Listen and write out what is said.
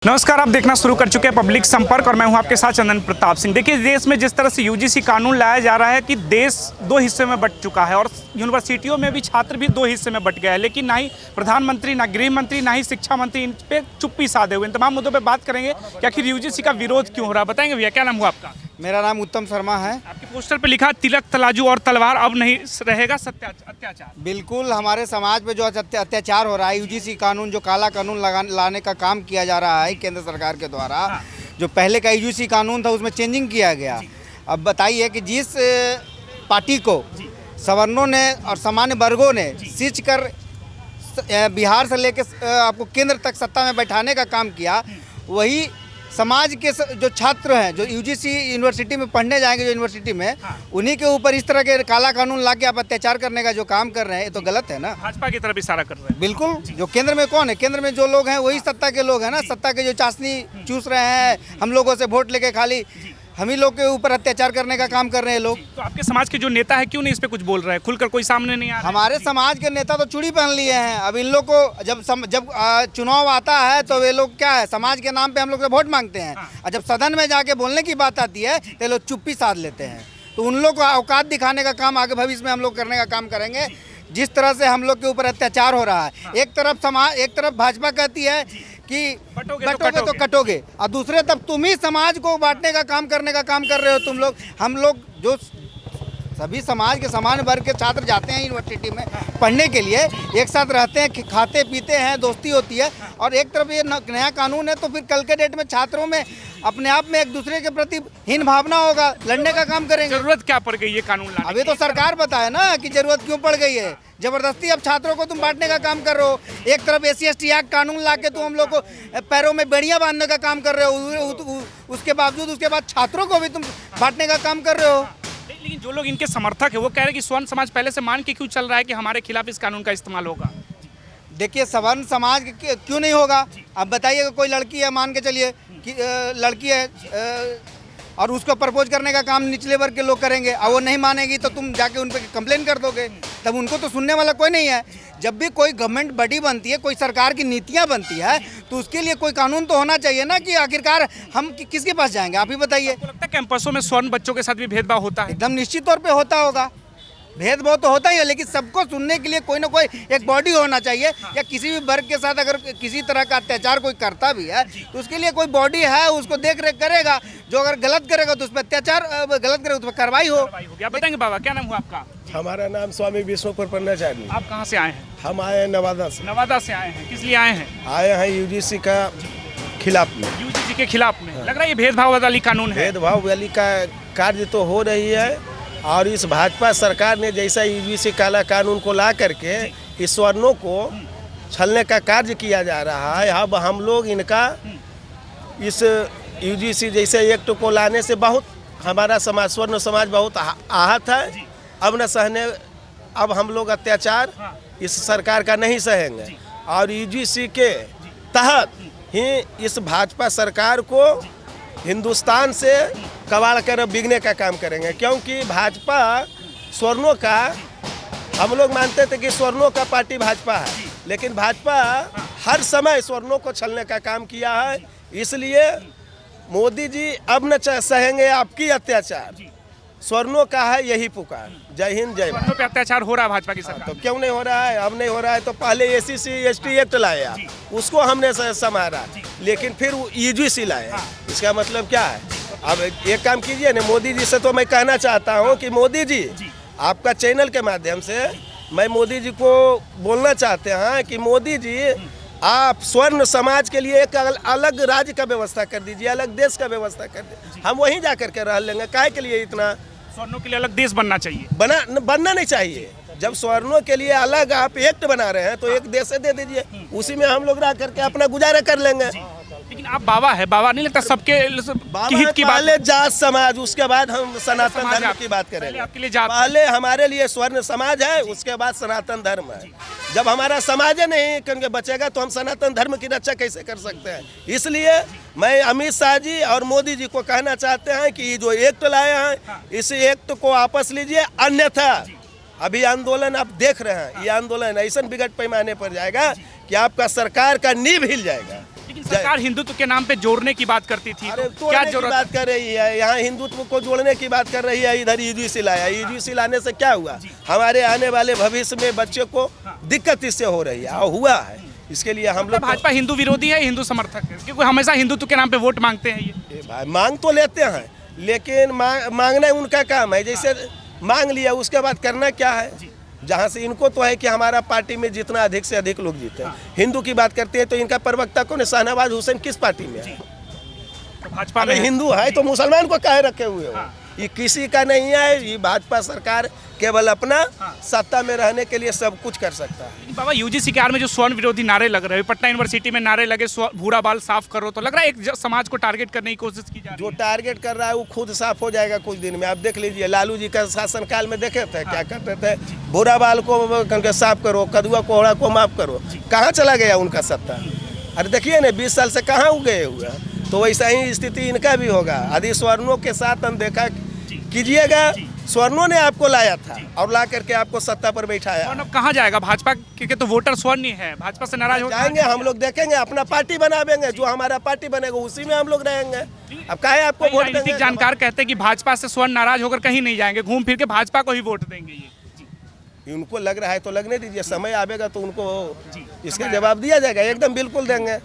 नमस्कार, आप देखना शुरू कर चुके हैं पब्लिक संपर्क और मैं हूं आपके साथ चंदन प्रताप सिंह। देखिए, देश में जिस तरह से यूजीसी कानून लाया जा रहा है कि देश दो हिस्से में बंट चुका है और यूनिवर्सिटियों में भी छात्र भी दो हिस्से में बंट गए हैं, लेकिन ना ही प्रधानमंत्री, ना गृह मंत्री, ना ही शिक्षा मंत्री इन पे चुप्पी साधे हुए। इन तमाम मुद्दों पर बात करेंगे कि आखिर यूजीसी का विरोध क्यों हो रहा है। बताएंगे भैया, क्या नाम हुआ आपका? मेरा नाम उत्तम शर्मा है। आपके पोस्टर पे लिखा तिलक तराजू और तलवार अब नहीं रहेगा अत्याचार। बिल्कुल, हमारे समाज पे जो अत्याचार हो रहा है, यूजीसी कानून जो काला कानून लाने का काम किया जा रहा है केंद्र सरकार के द्वारा। जो पहले का यूजीसी कानून था उसमें चेंजिंग किया गया। अब बताइए कि जिस पार्टी को सवर्णों ने और सामान्य वर्गों ने सींच कर बिहार से लेकर आपको केंद्र तक सत्ता में बैठाने का काम किया, वही समाज के जो छात्र हैं जो यूजीसी यूनिवर्सिटी में पढ़ने जाएंगे, जो यूनिवर्सिटी में, उन्हीं के ऊपर इस तरह के काला कानून ला के आप अत्याचार करने का जो काम कर रहे हैं, ये तो गलत है ना। भाजपा की तरफ इशारा कर रहे हैं। बिल्कुल, जो केंद्र में कौन है, केंद्र में जो लोग हैं वही सत्ता के लोग हैं ना। सत्ता के जो चाशनी चूस रहे हैं, हम लोगों से वोट लेके खाली हम ही लोग के ऊपर अत्याचार करने का काम कर रहे हैं लोग। तो आपके समाज के जो नेता है क्यों नहीं इस पे कुछ बोल रहे हैं? खुलकर कोई सामने नहीं आ रहा है? हमारे समाज के नेता तो चूड़ी पहन लिए हैं। अब इन लोग को जब चुनाव आता है तो वे लोग क्या है, समाज के नाम पे हम लोग से वोट मांगते हैं, और जब सदन में जाके बोलने की बात आती है तो लोग चुप्पी साध लेते हैं। तो उन लोग को औकात दिखाने का काम आगे भविष्य में हम लोग करने का काम करेंगे। जिस तरह से हम लोग के ऊपर अत्याचार हो रहा है, एक तरफ भाजपा कहती है कि बटोगे तो कटोगे, और दूसरे तब तुम ही समाज को बांटने का काम करने का काम कर रहे हो तुम लोग। हम लोग जो सभी समाज के समान वर्ग के छात्र जाते हैं यूनिवर्सिटी में पढ़ने के लिए, एक साथ रहते हैं, खाते पीते हैं, दोस्ती होती है, और एक तरफ ये नया कानून है, तो फिर कल के डेट में छात्रों में अपने आप में एक दूसरे के प्रति हीन भावना होगा, लड़ने का काम करेंगे। जरूरत क्या पड़ गई ये कानून लाने की? अभी तो सरकार बताए ना कि जरूरत क्यों पड़ गई है। जबरदस्ती अब छात्रों को तुम बांटने का काम कर रहे हो। एक तरफ SC/ST एक्ट कानून ला के तुम हम लोग को पैरों में बेड़ियां बांधने का काम कर रहे हो, उसके बाद छात्रों को भी तुम बांटने का काम कर रहे हो। लेकिन जो लोग इनके समर्थक है वो कह रहे हैं कि स्वर्ण समाज पहले से मान के क्यों चल रहा है कि हमारे खिलाफ इस कानून का इस्तेमाल होगा। देखिए, सवर्ण समाज क्यों नहीं होगा? अब बताइए, कोई लड़की है, मान के चलिए कि लड़की है और उसको प्रपोज करने का काम निचले वर्ग के लोग करेंगे, और वो नहीं मानेगी तो तुम जाके उन पर कंप्लेन कर दोगे, तब उनको तो सुनने वाला कोई नहीं है। जब भी कोई गवर्नमेंट बॉडी बनती है, कोई सरकार की नीतियां बनती है, तो उसके लिए कोई कानून तो होना चाहिए ना कि आखिरकार हम किसके पास जाएंगे? आप ही बताइए। आपको लगता है कैंपसों में स्वर्ण बच्चों के साथ भी भेदभाव होता है? एकदम निश्चित तौर पे होता होगा, भेदभाव तो होता ही है, लेकिन सबको सुनने के लिए कोई ना कोई एक बॉडी होना चाहिए। या किसी भी वर्ग के साथ अगर किसी तरह का अत्याचार कोई करता भी है तो उसके लिए कोई बॉडी है, उसको देख रेख करेगा। जो अगर गलत करेगा तो उस पर अत्याचार, गलत करेगा तो उस पर कार्रवाई हो। आप बताएंगे बाबा, क्या नाम हुआ आपका? हमारा नाम स्वामी विश्वप्रपन्नाचार्य। आप कहाँ से आए हैं? हम आए हैं नवादा से। नवादा से आए हैं, किस लिए आए हैं? आए हैं यूजीसी का खिलाफ में। यूजीसी के खिलाफ में लग रहा है ये भेदभाव वाली कानून है। भेदभाव वाली का कार्य तो हो रही है, और इस भाजपा सरकार ने जैसा यूजीसी काला कानून को ला करके इस स्वर्णों को छलने का कार्य किया जा रहा है। अब हम लोग इनका इस यूजीसी जैसे एक्ट को लाने से बहुत हमारा समाज, स्वर्ण समाज बहुत आहत है। अब न सहने, अब हम लोग अत्याचार इस सरकार का नहीं सहेंगे, और यूजीसी के तहत ही इस भाजपा सरकार को हिंदुस्तान से कबाड़ कर बिगने का काम करेंगे। क्योंकि भाजपा स्वर्णों का, हम लोग मानते थे कि स्वर्णों का पार्टी भाजपा है, लेकिन भाजपा हर समय स्वर्णों को छलने का काम किया है। इसलिए मोदी जी अब न सहेंगे आपकी अत्याचार। स्वर्णों का है यही पुकार। जय हिंद, जय भारत। पे अत्याचार हो रहा है भाजपा की सरकार। तो क्यों नहीं हो रहा है? अब नहीं हो रहा है तो पहले SC/ST एक्ट लाया, उसको हमने संभाला, लेकिन फिर यूजीसी लाया। इसका मतलब क्या है? अब एक काम कीजिए ना, मोदी जी से तो मैं कहना चाहता हूँ कि मोदी जी, आपका चैनल के माध्यम से मैं मोदी जी को बोलना चाहते हैं कि मोदी जी, आप स्वर्ण समाज के लिए एक अलग राज्य का व्यवस्था कर दीजिए, अलग देश का व्यवस्था कर दीजिए। हम वहीं जा करके रह लेंगे। काहे के लिए इतना? स्वर्णों के लिए अलग देश बनना चाहिए। बनना नहीं चाहिए। जब स्वर्णों के लिए अलग आप एक्ट बना रहे हैं तो एक देश दे दीजिए, उसी में हम लोग रह करके अपना गुजारा कर लेंगे। लेकिन आप बाबा है, बाबा नहीं लगता सबके हित की बात? पहले जात समाज, उसके बाद हम सनातन धर्म की बात करेंगे। आपके लिए जात, पहले हमारे लिए स्वर्ण समाज है, उसके बाद सनातन धर्म है। जब हमारा समाज नहीं करके बचेगा तो हम सनातन धर्म की रक्षा कैसे कर सकते हैं? इसलिए मैं अमित शाह जी और मोदी जी को कहना चाहते हैं कि जो एक्ट लाए हैं, इस एक्ट को वापस लीजिए, अन्यथा अभी आंदोलन आप देख रहे हैं, ये आंदोलन ऐसा विकट पैमाने पर जाएगा कि आपका सरकार का नींव हिल जाएगा। लेकिन सरकार हिंदुत्व के नाम पे जोड़ने की बात करती थी, अरे तो क्या तोड़ने की जरूरत? बात कर रही है, यहाँ हिंदुत्व को जोड़ने की बात कर रही है, इधर यूजीसी लाया। यूजीसी लाने से क्या हुआ? हमारे आने वाले भविष्य में बच्चे को दिक्कत इससे हो रही है और हुआ है। इसके लिए हम लोग भाजपा हिंदू विरोधी है, हिंदू समर्थक है, क्योंकि हमेशा हिंदुत्व के नाम पे वोट मांगते हैं ये। भाई मांग तो लेते हैं, लेकिन मांगना उनका काम है। जैसे मांग लिया उसके बाद करना क्या है? जहाँ से इनको तो है कि हमारा पार्टी में जितना अधिक से अधिक लोग जीते हैं। हिंदू की बात करते हैं तो इनका प्रवक्ता कौन है? शाहनवाज हुसैन किस पार्टी में है? तो भाजपा में अरे हिंदू है तो मुसलमान को काहे रखे हुए हो? ये किसी का नहीं है। ये भाजपा सरकार केवल अपना सत्ता में रहने के लिए सब कुछ कर सकता है। बाबा यूजीसी के आड़ में जो स्वर्ण विरोधी नारे लग रहे हैं, पटना यूनिवर्सिटी में नारे लगे, भूरा बाल साफ करो, तो लग रहा है एक समाज को टारगेट करने की कोशिश की जा रही जो है। टारगेट कर रहा है वो खुद साफ हो जाएगा कुछ दिन में। आप देख लीजिए, लालू जी का शासनकाल में देखे थे क्या करते थे? भूरा बाल को साफ करो, कदुआ कोहड़ा को माफ करो। कहाँ चला गया उनका सत्ता? अरे देखिए ना, 20 साल से कहाँ उगे हुए हैं। तो वैसा ही स्थिति इनका भी होगा। यदि स्वर्णों के साथ अनदेखा कीजिएगा, स्वर्णों ने आपको लाया था और ला करके आपको सत्ता पर बैठाया। स्वर्ण अब कहाँ जाएगा? भाजपा के तो वोटर स्वर्ण ही है, भाजपा से नाराज हो जाएंगे हम लोग, देखेंगे, अपना पार्टी बनावेंगे। जो हमारा पार्टी बनेगा उसी में हम लोग रहेंगे। अब काहे आपको वोट राजनीतिक देंगे? जानकार कहते हैं कि भाजपा से स्वर्ण नाराज होकर कहीं नहीं जाएंगे, घूम फिर के भाजपा को ही वोट देंगे ये। उनको लग रहा है तो लगने दीजिए, समय आवेगा तो उनको इसका जवाब दिया जाएगा। एकदम बिल्कुल देंगे।